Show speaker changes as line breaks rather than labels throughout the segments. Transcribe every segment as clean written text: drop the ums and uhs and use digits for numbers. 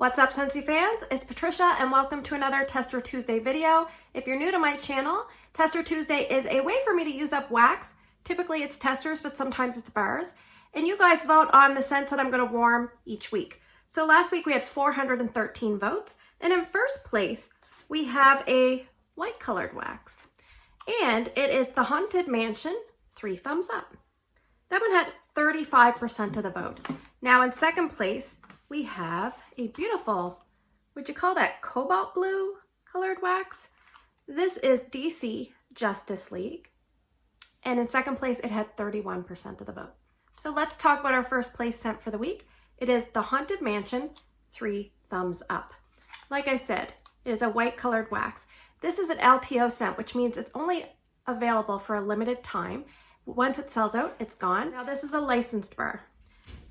What's up, Scentsy fans? It's Patricia and welcome to another Tester Tuesday video. If you're new to my channel, Tester Tuesday is a way for me to use up wax. Typically it's testers, but sometimes it's bars. And you guys vote on the scents that I'm going to warm each week. So last week we had 413 votes. And in first place, we have a white colored wax. And it is the Haunted Mansion 3 thumbs up. That one had 35% of the vote. Now in second place, we have a beautiful, would you call that cobalt blue colored wax? This is DC Justice League. And in second place, it had 31% of the vote. So let's talk about our first place scent for the week. It is the Haunted Mansion 3 thumbs up. Like I said, it is a white colored wax. This is an LTO scent, which means it's only available for a limited time. Once it sells out, it's gone. Now this is a licensed bar.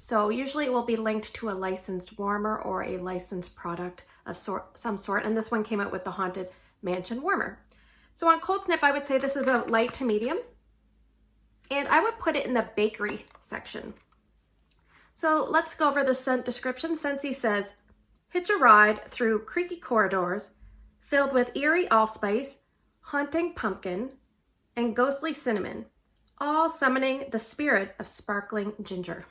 So usually it will be linked to a licensed warmer or a licensed product of some sort. And this one came out with the Haunted Mansion warmer. So on cold snip, I would say this is about light to medium. And I would put it in the bakery section. So let's go over the scent description. Scentsy says, hitch a ride through creaky corridors filled with eerie allspice, haunting pumpkin, and ghostly cinnamon, all summoning the spirit of sparkling ginger.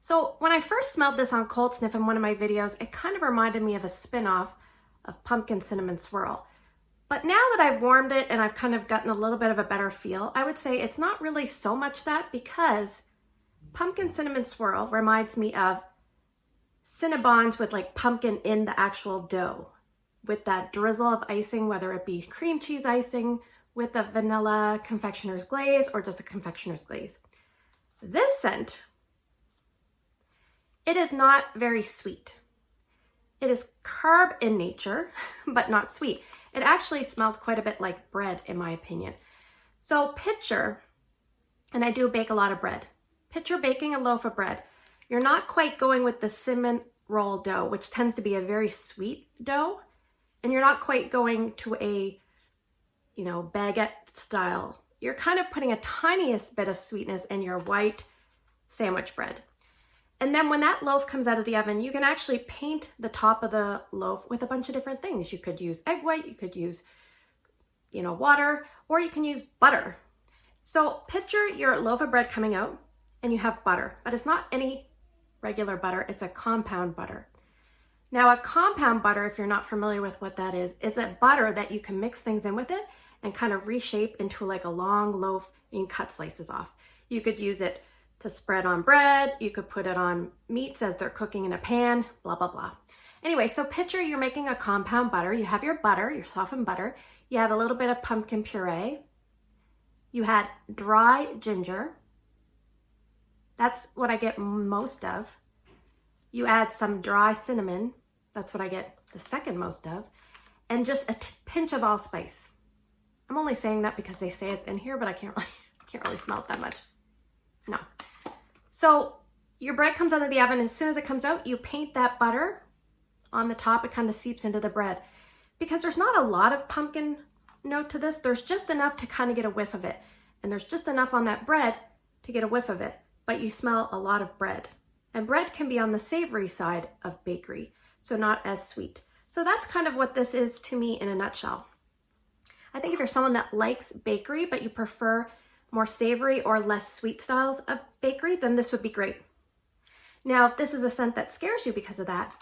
So when I first smelled this on cold sniff in one of my videos, it kind of reminded me of a spin-off of pumpkin cinnamon swirl. But now that I've warmed it and I've kind of gotten a little bit of a better feel, I would say it's not really so much that, because pumpkin cinnamon swirl reminds me of Cinnabons with like pumpkin in the actual dough, with that drizzle of icing, whether it be cream cheese icing with a vanilla confectioner's glaze or just a confectioner's glaze. This scent, it is not very sweet. It is carb in nature, but not sweet. It actually smells quite a bit like bread, in my opinion. So picture, and I do bake a lot of bread, picture baking a loaf of bread. You're not quite going with the cinnamon roll dough, which tends to be a very sweet dough, and you're not quite going to a, baguette style. You're kind of putting a tiniest bit of sweetness in your white sandwich bread. And then when that loaf comes out of the oven, you can actually paint the top of the loaf with a bunch of different things. You could use egg white, you could use, water, or you can use butter. So picture your loaf of bread coming out and you have butter, but it's not any regular butter, it's a compound butter. Now a compound butter, if you're not familiar with what that is a butter that you can mix things in with it and kind of reshape into like a long loaf and you can cut slices off. You could use it to spread on bread, you could put it on meats as they're cooking in a pan, blah, blah, blah. Anyway, so picture you're making a compound butter. You have your butter, your softened butter. You had a little bit of pumpkin puree. You had dry ginger. That's what I get most of. You add some dry cinnamon. That's what I get the second most of. And just a pinch of allspice. I'm only saying that because they say it's in here, but I can't really smell it that much. No. So your bread comes out of the oven. As soon as it comes out, you paint that butter on the top. It kind of seeps into the bread. Because there's not a lot of pumpkin note to this. There's just enough to kind of get a whiff of it. And there's just enough on that bread to get a whiff of it. But you smell a lot of bread. And bread can be on the savory side of bakery, so not as sweet. So that's kind of what this is to me in a nutshell. I think if you're someone that likes bakery, but you prefer more savory or less sweet styles of bakery, then this would be great. Now, if this is a scent that scares you because of that,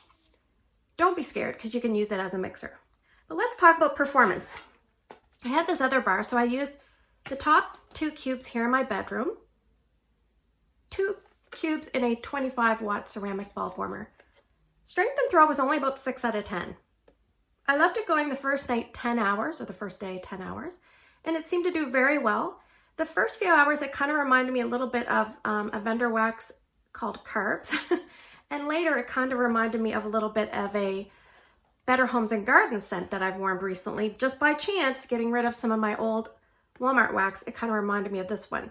don't be scared because you can use it as a mixer. But let's talk about performance. I had this other bar, so I used the top 2 cubes here in my bedroom, 2 cubes in a 25-watt ceramic bulb warmer. Strength and throw was only about 6 out of 10. I left it going the first night 10 hours, or the first day 10 hours, and it seemed to do very well. The first few hours, it kind of reminded me a little bit of a vendor wax called Carbs. And later, it kind of reminded me of a little bit of a Better Homes and Gardens scent that I've warmed recently. Just by chance, getting rid of some of my old Walmart wax, it kind of reminded me of this one,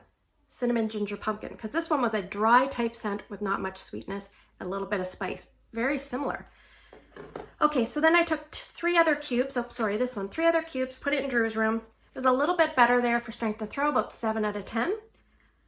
Cinnamon Ginger Pumpkin, because this one was a dry type scent with not much sweetness and a little bit of spice. Very similar. Okay, so then I took 3 other cubes. Oh, sorry, this one. 3 other cubes, put it in Drew's room. It was a little bit better there for strength and throw, about 7 out of 10.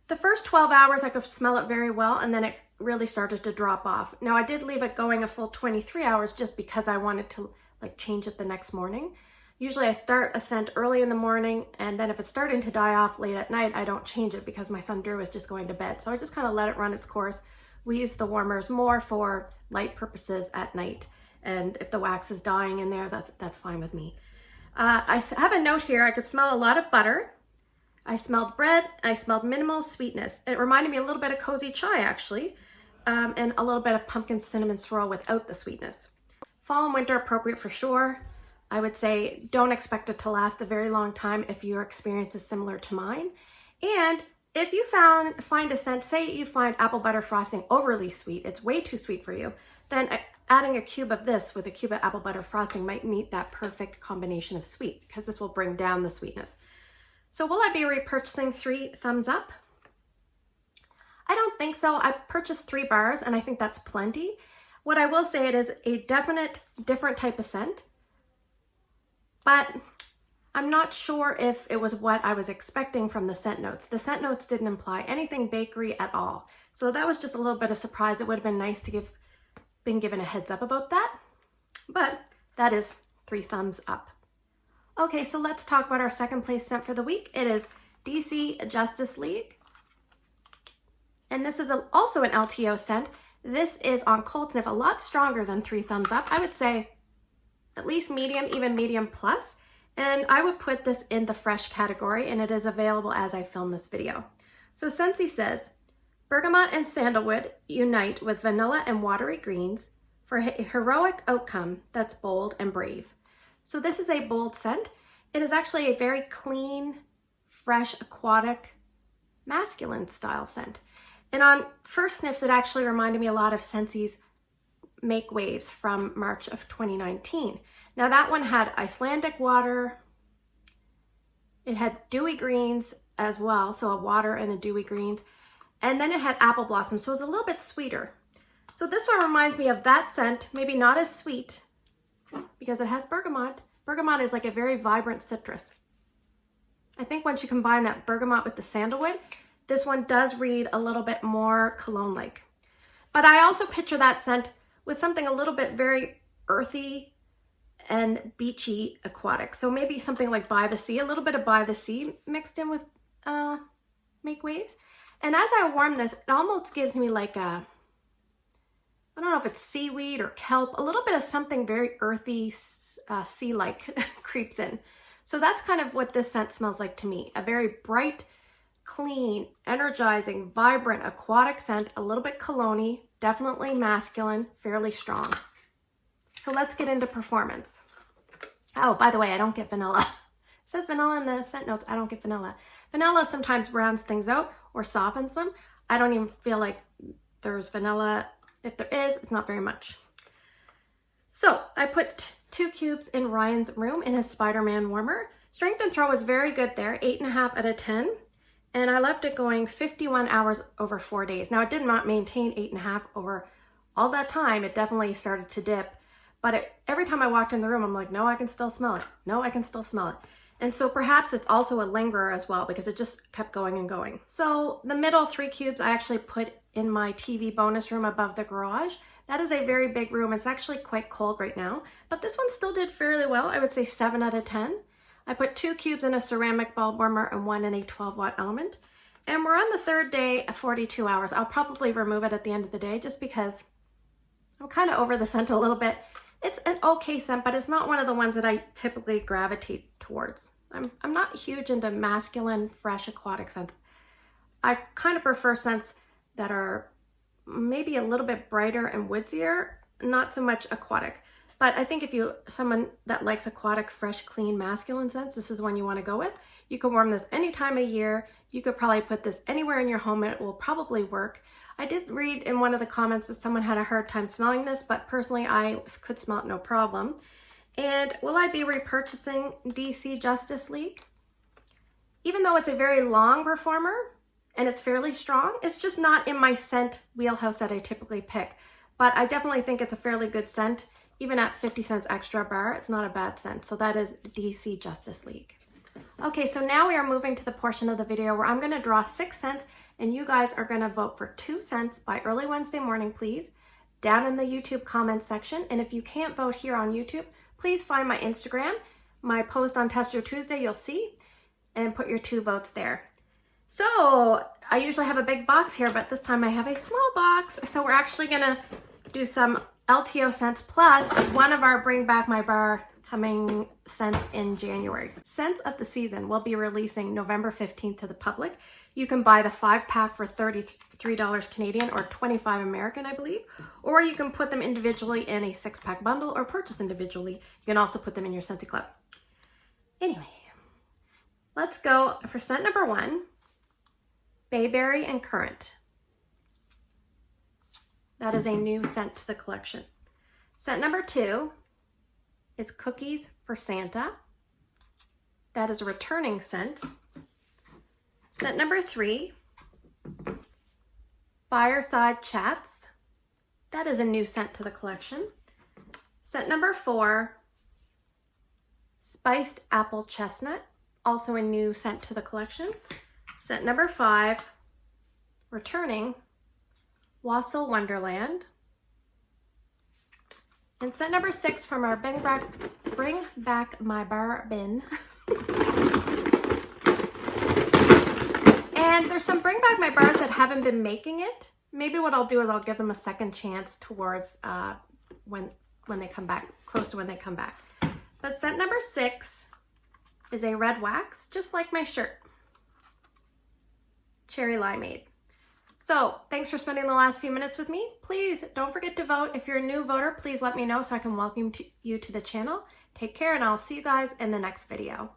The first 12 hours, I could smell it very well, and then it really started to drop off. Now I did leave it going a full 23 hours just because I wanted to like change it the next morning. Usually I start a scent early in the morning, and then if it's starting to die off late at night, I don't change it because my son Drew is just going to bed. So I just kind of let it run its course. We use the warmers more for light purposes at night. And if the wax is dying in there, that's fine with me. I have a note here. I could smell a lot of butter. I smelled bread. I smelled minimal sweetness. It reminded me a little bit of cozy chai actually, and a little bit of pumpkin cinnamon swirl without the sweetness. Fall and winter appropriate for sure. I would say don't expect it to last a very long time if your experience is similar to mine. And if you find a scent, say you find apple butter frosting overly sweet, it's way too sweet for you, then adding a cube of this with a cube of apple butter frosting might meet that perfect combination of sweet, because this will bring down the sweetness. So will I be repurchasing 3 thumbs up? I don't think so. I purchased 3 bars and I think that's plenty. What I will say, it is a definite different type of scent, but I'm not sure if it was what I was expecting from the scent notes. The scent notes didn't imply anything bakery at all. So that was just a little bit of surprise. It would have been nice to been given a heads up about that, but that is 3 thumbs up. Okay, so let's talk about our second place scent for the week. It is DC Justice League. And this is also an LTO scent. This is on cold sniff, a lot stronger than 3 thumbs up. I would say at least medium, even medium plus. And I would put this in the fresh category, and it is available as I film this video. So Scentsy says, bergamot and sandalwood unite with vanilla and watery greens for a heroic outcome that's bold and brave. So this is a bold scent. It is actually a very clean, fresh, aquatic, masculine style scent. And on first sniffs, it actually reminded me a lot of Scentsy's Make Waves from March of 2019. Now that one had Icelandic water. It had dewy greens as well, so a water and a dewy greens. And then it had apple blossom, so it was a little bit sweeter. So this one reminds me of that scent, maybe not as sweet because it has bergamot. Bergamot is like a very vibrant citrus. I think once you combine that bergamot with the sandalwood, this one does read a little bit more cologne-like. But I also picture that scent with something a little bit very earthy and beachy aquatic. So maybe something like By the Sea, a little bit of By the Sea mixed in with Make Waves. And as I warm this, it almost gives me like a, I don't know if it's seaweed or kelp, a little bit of something very earthy, sea-like creeps in. So that's kind of what this scent smells like to me. A very bright, clean, energizing, vibrant, aquatic scent, a little bit cologne-y, definitely masculine, fairly strong. So let's get into performance. Oh, by the way, I don't get vanilla. It says vanilla in the scent notes. I don't get vanilla. Vanilla sometimes rounds things out or softens them. I don't even feel like there's vanilla. If there is, it's not very much. So I put 2 cubes in Ryan's room in his Spider-Man warmer. Strength and throw was very good there, 8.5 out of 10. And I left it going 51 hours over 4 days. Now it did not maintain 8.5 over all that time. It definitely started to dip. But every time I walked in the room, I'm like, no, I can still smell it. No, I can still smell it. And so perhaps it's also a lingerer as well, because it just kept going and going. So the middle 3 cubes I actually put in my TV bonus room above the garage. That is a very big room. It's actually quite cold right now, but this one still did fairly well. I would say 7 out of 10. I put 2 cubes in a ceramic bulb warmer and 1 in a 12-watt element. And we're on the 3rd day of 42 hours. I'll probably remove it at the end of the day just because I'm kind of over the scent a little bit. It's an okay scent, but it's not one of the ones that I typically gravitate towards. I'm not huge into masculine, fresh, aquatic scents. I kind of prefer scents that are maybe a little bit brighter and woodsier, not so much aquatic. But I think if you're someone that likes aquatic, fresh, clean, masculine scents, this is one you want to go with. You can warm this any time of year. You could probably put this anywhere in your home and it will probably work. I did read in one of the comments that someone had a hard time smelling this, but personally I could smell it no problem. And will I be repurchasing DC Justice League? Even though it's a very long performer and it's fairly strong, it's just not in my scent wheelhouse that I typically pick. But I definitely think it's a fairly good scent. Even at 50 cents extra a bar, it's not a bad scent. So that is DC Justice League. Okay, so now we are moving to the portion of the video where I'm going to draw 6 scents and you guys are gonna vote for 2 scents by early Wednesday morning, please, down in the YouTube comments section. And if you can't vote here on YouTube, please find my Instagram, my post on Test Your Tuesday, you'll see, and put your 2 votes there. So I usually have a big box here, but this time I have a small box. So we're actually gonna do some LTO scents plus one of our Bring Back My Bar coming scents in January. Scents of the Season will be releasing November 15th to the public. You can buy the 5-pack for $33 Canadian or $25 American, I believe, or you can put them individually in a 6-pack bundle or purchase individually. You can also put them in your Scentsy Club. Anyway, let's go for scent number 1, Bayberry and Currant. That is a new scent to the collection. Scent number 2 is Cookies for Santa. That is a returning scent. Scent number 3, Fireside Chats. That is a new scent to the collection. Scent number 4, Spiced Apple Chestnut, also a new scent to the collection. Scent number 5, returning, Wassail Wonderland. And scent number 6 from our Bring Back My Bar bin. And there's some Bring Back My Bars that haven't been making it. Maybe what I'll do is I'll give them a second chance towards when they come back, close to when they come back. But scent number 6 is a red wax, just like my shirt. Cherry Limeade. So thanks for spending the last few minutes with me. Please don't forget to vote. If you're a new voter, please let me know so I can welcome you to the channel. Take care, and I'll see you guys in the next video.